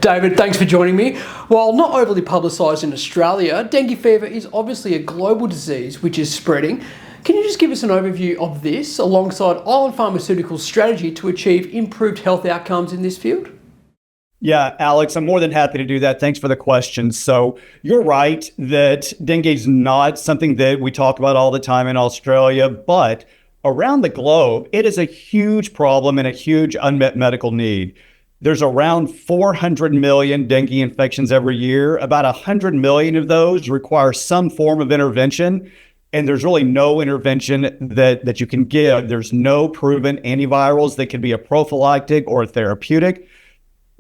David, thanks for joining me. While not overly publicised in Australia, dengue fever is obviously a global disease which is spreading. Can you just give us an overview of this alongside Island Pharmaceuticals' strategy to achieve improved health outcomes in this field? Yeah, Alex, I'm more than happy to do that. Thanks for the question. So you're right that dengue is not something that we talk about all the time in Australia, but around the globe, it is a huge problem and a huge unmet medical need. There's around 400 million dengue infections every year. About 100 million of those require some form of intervention, and there's really no intervention that you can give. There's no proven antivirals that can be a prophylactic or a therapeutic.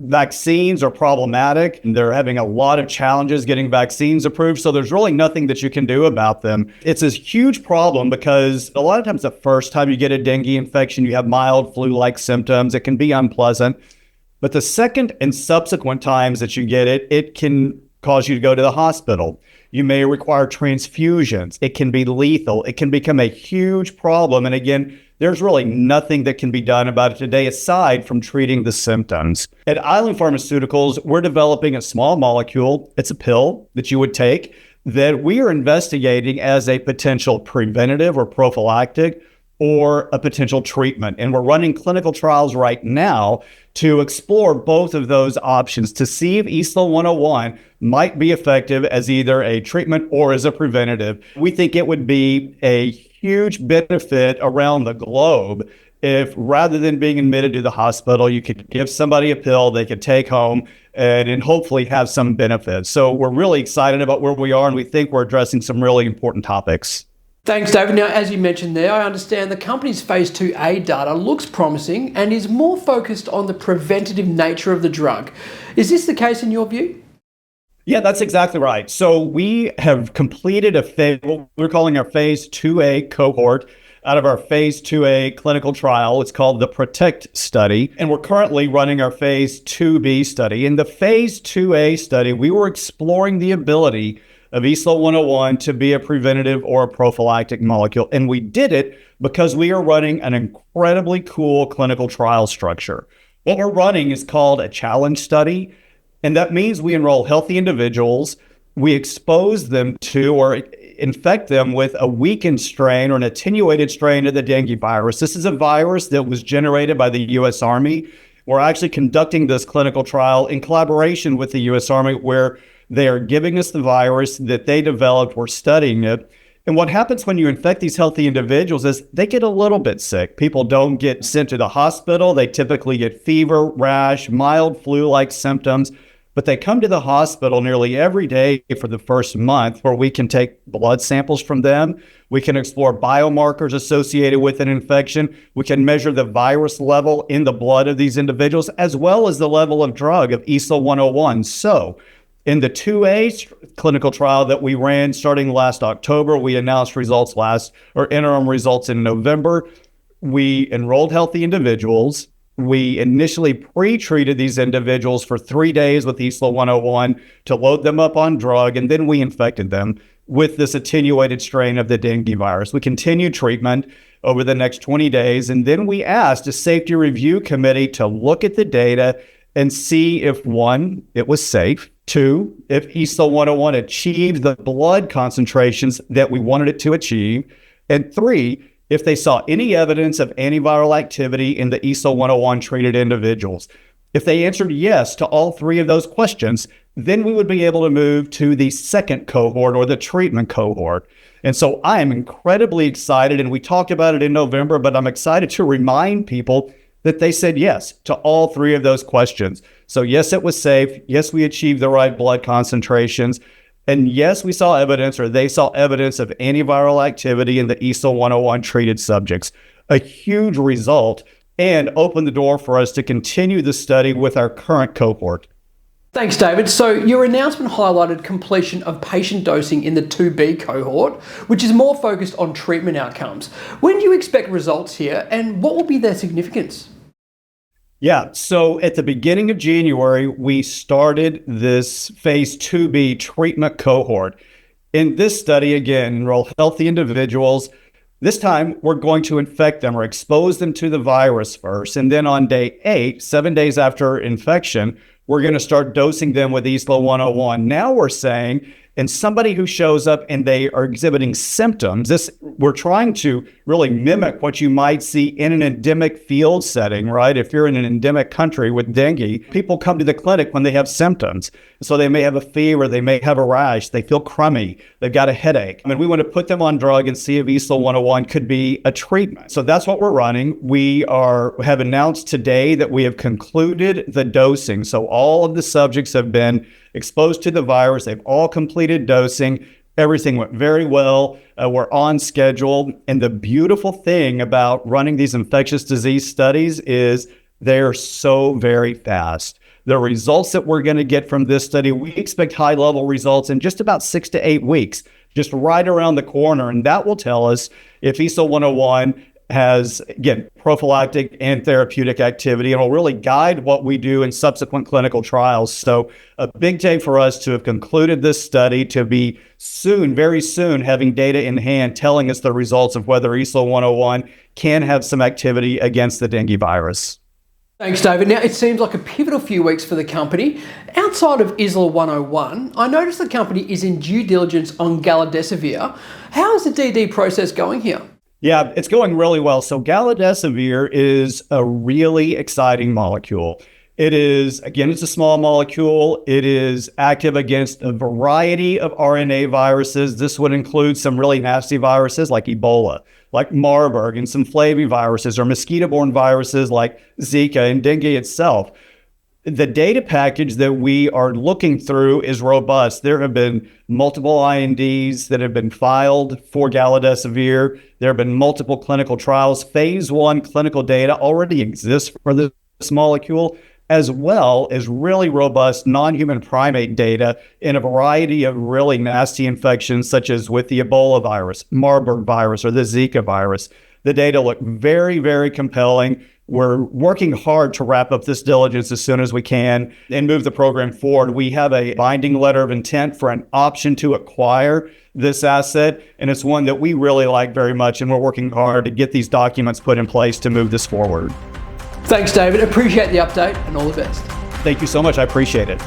Vaccines are problematic, and they're having a lot of challenges getting vaccines approved, so there's really nothing that you can do about them. It's a huge problem because a lot of times the first time you get a dengue infection, you have mild flu-like symptoms. It can be unpleasant. But the second and subsequent times that you get it, it can cause you to go to the hospital. You may require transfusions. It can be lethal. It can become a huge problem. And again, there's really nothing that can be done about it today aside from treating the symptoms. At Island Pharmaceuticals, we're developing a small molecule. It's a pill that you would take that we are investigating as a potential preventative or prophylactic or a potential treatment. And we're running clinical trials right now to explore both of those options to see if ISLA 101 might be effective as either a treatment or as a preventative. We think it would be a huge benefit around the globe if rather than being admitted to the hospital, you could give somebody a pill they could take home and hopefully have some benefits. So we're really excited about where we are, and we think we're addressing some really important topics. Thanks, David. Now, as you mentioned there, I understand the company's phase 2A data looks promising and is more focused on the preventative nature of the drug. Is this the case in your view? Yeah, that's exactly right. So we have completed what we're calling our phase 2A cohort out of our phase 2A clinical trial. It's called the PROTECT study, and we're currently running our phase 2B study. In the phase 2A study, we were exploring the ability of ISLA 101 to be a preventative or a prophylactic molecule. And we did it because we are running an incredibly cool clinical trial structure. What we're running is called a challenge study. And that means we enroll healthy individuals. We expose them to or infect them with a weakened strain or an attenuated strain of the dengue virus. This is a virus that was generated by the U.S. Army. We're actually conducting this clinical trial in collaboration with the U.S. Army, where they are giving us the virus that they developed. We're studying it. And what happens when you infect these healthy individuals is they get a little bit sick. People don't get sent to the hospital. They typically get fever, rash, mild flu-like symptoms. But they come to the hospital nearly every day for the first month, where we can take blood samples from them. We can explore biomarkers associated with an infection. We can measure the virus level in the blood of these individuals, as well as the level of drug of ISLA 101. So in the 2A clinical trial that we ran starting last October, we announced interim results in November. We enrolled healthy individuals. We initially pre-treated these individuals for 3 days with ISLA 101 to load them up on drug, and then we infected them with this attenuated strain of the dengue virus. We continued treatment over the next 20 days, and then we asked a safety review committee to look at the data and see if, one, it was safe, two, if ISLA 101 achieved the blood concentrations that we wanted it to achieve, and three, if they saw any evidence of antiviral activity in the ISLA 101 treated individuals. If they answered yes to all three of those questions, then we would be able to move to the second cohort or the treatment cohort. And so I am incredibly excited, and we talked about it in November, but I'm excited to remind people that they said yes to all three of those questions. So yes, it was safe. Yes, we achieved the right blood concentrations. And yes, we saw evidence, or they saw evidence of antiviral activity in the ISLA 101 treated subjects. A huge result, and opened the door for us to continue the study with our current cohort. Thanks, David. So your announcement highlighted completion of patient dosing in the 2B cohort, which is more focused on treatment outcomes. When do you expect results here, and what will be their significance? Yeah, so at the beginning of January, we started this phase 2B treatment cohort. In this study, again, enroll healthy individuals. This time, we're going to infect them or expose them to the virus first. And then on day 8, 7 days after infection, we're going to start dosing them with ISLA 101. Now we're saying, and somebody who shows up and they are exhibiting symptoms, we're trying to really mimic what you might see in an endemic field setting, right? If you're in an endemic country with dengue, people come to the clinic when they have symptoms. So they may have a fever, they may have a rash, they feel crummy, they've got a headache. I mean, we want to put them on drug and see if ISLA 101 could be a treatment. So that's what we're running. We have announced today that we have concluded the dosing. So all of the subjects have been exposed to the virus. They've all completed dosing. Everything went very well. We're on schedule. And the beautiful thing about running these infectious disease studies is they're so very fast. The results that we're going to get from this study, we expect high-level results in just about 6 to 8 weeks, just right around the corner. And that will tell us if ISLA 101 has, again, prophylactic and therapeutic activity, and will really guide what we do in subsequent clinical trials. So a big day for us to have concluded this study, to be soon, very soon, having data in hand telling us the results of whether ISLA 101 can have some activity against the dengue virus. Thanks, David. Now, it seems like a pivotal few weeks for the company. Outside of ISLA 101, I noticed the company is in due diligence on Galidesivir. How is the DD process going here? Yeah, it's going really well. So Galidesivir is a really exciting molecule. It is, again, it's a small molecule. It is active against a variety of RNA viruses. This would include some really nasty viruses like Ebola, like Marburg, and some flaviviruses or mosquito-borne viruses like Zika and dengue itself. The data package that we are looking through is robust. There have been multiple INDs that have been filed for Galidesivir. There have been multiple clinical trials. Phase 1 clinical data already exists for this molecule, as well as really robust non-human primate data in a variety of really nasty infections, such as with the Ebola virus, Marburg virus, or the Zika virus. The data look very, very compelling. We're working hard to wrap up this diligence as soon as we can and move the program forward. We have a binding letter of intent for an option to acquire this asset, and it's one that we really like very much, and we're working hard to get these documents put in place to move this forward. Thanks, David. Appreciate the update and all the best. Thank you so much. I appreciate it.